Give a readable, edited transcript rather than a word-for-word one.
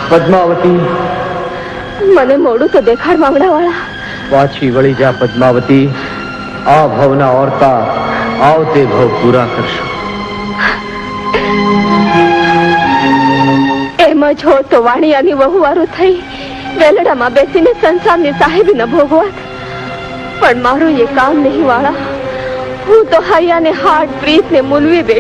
પદ્માવતી, મને મોડું તો દેખાડ માંગડા વાળા. પાછી વળી જા પદ્માવતી. આ ભવના ઓરતા આવતે ભવ પૂરા કરશો. એમ જ હો તો વાણિયાની વહુવારું થઈ વેલડામાં બેસીને સંસારની સાહેબી ન ભોગવત. પણ મારું એ કામ નહીં વાળા. હું તો હૈયાને હાડ પ્રીત ને મૂલવી બેઠી.